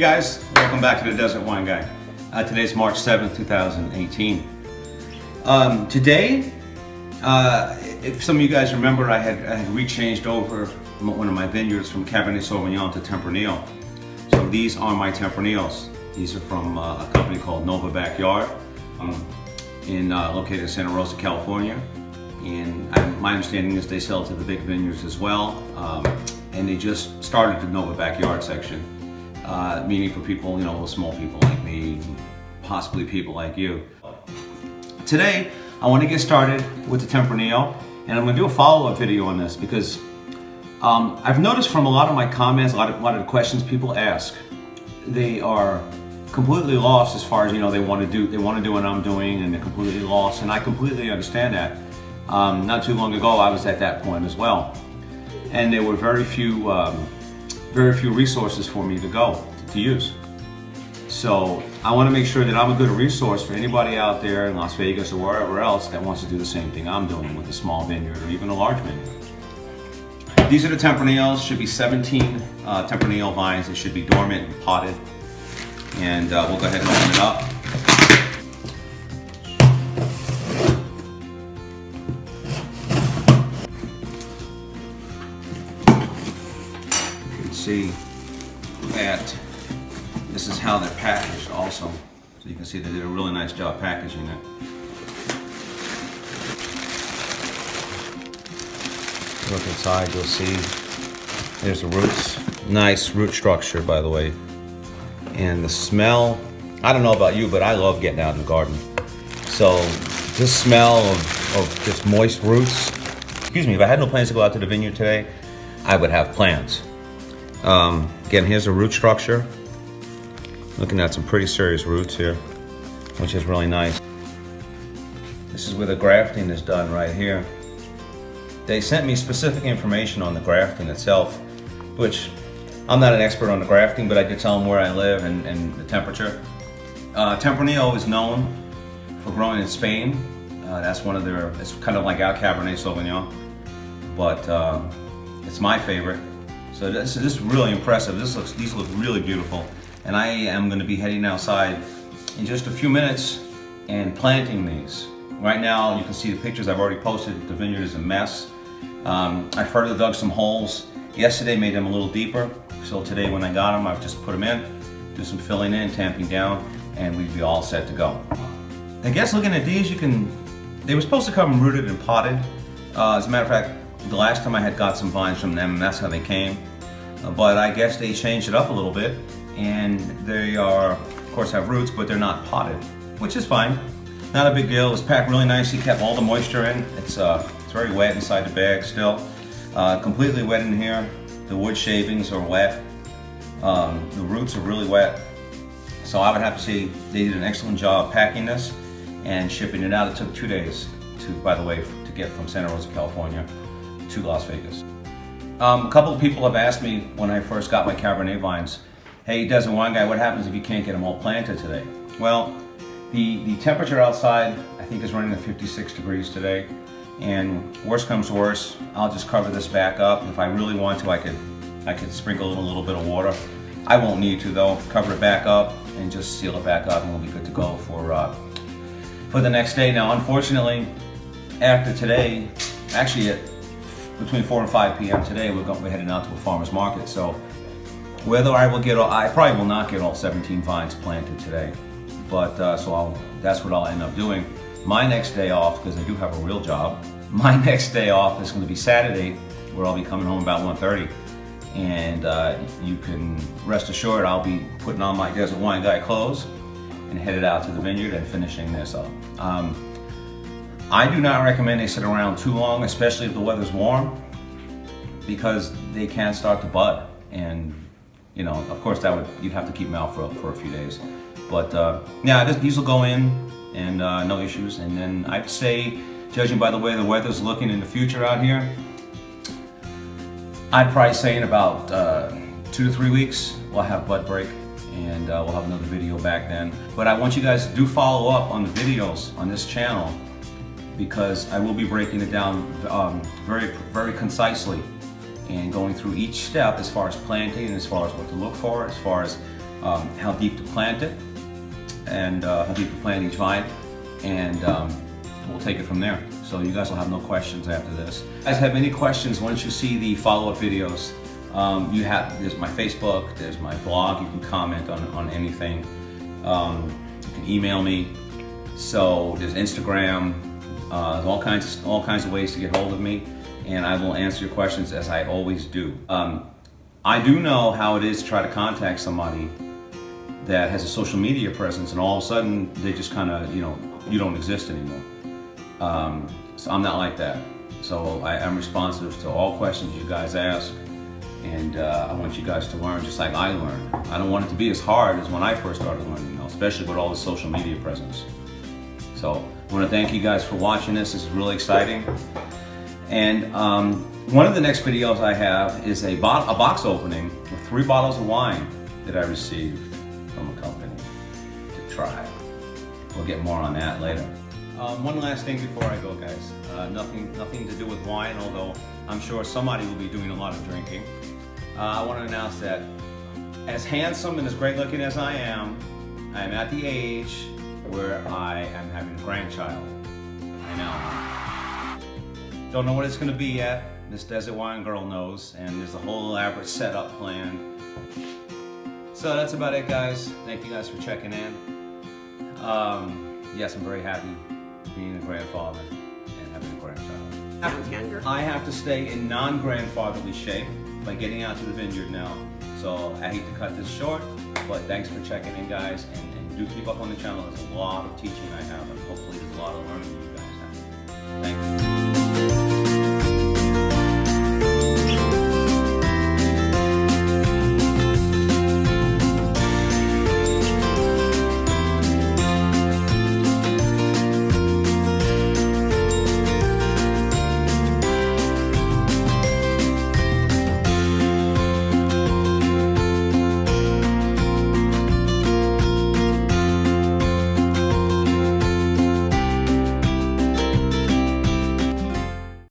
guys, welcome back to the Desert Wine Guy. Today's March 7th, 2018. Today, if some of you guys remember, I had rechanged over one of my vineyards from Cabernet Sauvignon to Tempranillo. So these are my Tempranielos. These are from a company called Nova Backyard, located in Santa Rosa, California. And my understanding is they sell to the big vineyards as well. And they just started the Nova Backyard section, meaning for people, small people like me, possibly people like you. Today, I want to get started with the Tempranillo, and I'm going to do a follow-up video on this because I've noticed from a lot of my comments, a lot of the questions people ask, they are completely lost as far as they want to do what I'm doing, and they're completely lost, and I completely understand that. Not too long ago, I was at that point as well, and there were very few resources for me to use. So I want to make sure that I'm a good resource for anybody out there in Las Vegas or wherever else that wants to do the same thing I'm doing with a small vineyard or even a large vineyard. These are the Tempranillos. Should be 17 Tempranillo vines. They should be dormant and potted. And we'll go ahead and open it up. You can see that this is how they're packaged also. So you can see they did a really nice job packaging it. Look inside, you'll see there's the roots. Nice root structure, by the way. And the smell, I don't know about you, but I love getting out in the garden. So this smell of just moist roots, excuse me, if I had no plans to go out to the vineyard today, I would have plans. Again, here's the root structure. Looking at some pretty serious roots here, which is really nice. This is where the grafting is done right here. They sent me specific information on the grafting itself, which I'm not an expert on the grafting, but I could tell them where I live and the temperature. Tempranillo is known for growing in Spain. That's one of their, it's kind of like our Cabernet Sauvignon, but it's my favorite. So this is really impressive. These look really beautiful. And I am going to be heading outside in just a few minutes and planting these. Right now, you can see the pictures I've already posted. The vineyard is a mess. I further dug some holes. Yesterday made them a little deeper. So today when I got them, I've just put them in, do some filling in, tamping down, and we'd be all set to go. I guess looking at these, they were supposed to come rooted and potted. As a matter of fact, the last time I had got some vines from them, and that's how they came. But I guess they changed it up a little bit. And they are, of course, have roots, but they're not potted, which is fine. Not a big deal. It was packed really nicely, kept all the moisture in. It's very wet inside the bag still. Completely wet in here. The wood shavings are wet. The roots are really wet. So I would have to say they did an excellent job packing this and shipping it out. It took 2 days, by the way, to get from Santa Rosa, California to Las Vegas. A couple of people have asked me when I first got my Cabernet vines, hey, Desert Wine Guy, what happens if you can't get them all planted today? Well, the temperature outside, I think, is running at 56 degrees today. And worst comes to worst, I'll just cover this back up. If I really want to, I could sprinkle a little bit of water. I won't need to though. Cover it back up and just seal it back up, and we'll be good to go for the next day. Now, unfortunately, after today, actually at between 4 and 5 p.m. today, we're heading out to a farmer's market. So whether I probably will not get all 17 vines planted today, but that's what I'll end up doing. My next day off, because I do have a real job, my next day off is going to be Saturday, where I'll be coming home about 1:30, and you can rest assured I'll be putting on my Desert Wine Guy clothes and headed out to the vineyard and finishing this up. I do not recommend they sit around too long, especially if the weather's warm, because they can start to bud, and of course you'd have to keep them out for a few days. But yeah, these will go in and no issues. And then I'd say, judging by the way the weather's looking in the future out here, I'd probably say in about 2 to 3 weeks we'll have bud break, and we'll have another video back then. But I want you guys to do follow up on the videos on this channel, because I will be breaking it down very, very concisely and going through each step as far as planting and as far as what to look for, as far as how deep to plant it, and how deep to plant each vine, and we'll take it from there. So you guys will have no questions after this. If you guys have any questions once you see the follow-up videos, there's my Facebook, there's my blog, you can comment on anything. You can email me. So there's Instagram, there's all kinds of ways to get hold of me, and I will answer your questions as I always do. I do know how it is to try to contact somebody that has a social media presence, and all of a sudden they just kind of, you don't exist anymore. So I'm not like that. So I'm responsive to all questions you guys ask, and I want you guys to learn just like I learned. I don't want it to be as hard as when I first started learning, especially with all the social media presence. So I want to thank you guys for watching this. This is really exciting. And one of the next videos I have is a box opening with 3 bottles of wine that I received from a company to try. We'll get more on that later. One last thing before I go, guys. Nothing to do with wine, although I'm sure somebody will be doing a lot of drinking. I want to announce that as handsome and as great looking as I am at the age where I am having a grandchild. I know. Don't know what it's going to be yet. This Desert Wine Girl knows, and there's a whole elaborate setup planned. So that's about it, guys. Thank you guys for checking in. Yes, I'm very happy being a grandfather and having a grandchild. I have to stay in non-grandfatherly shape by getting out to the vineyard now. So I hate to cut this short, but thanks for checking in, guys, and do keep up on the channel. There's a lot of teaching I have, and hopefully there's a lot of learning you guys have. Thank you.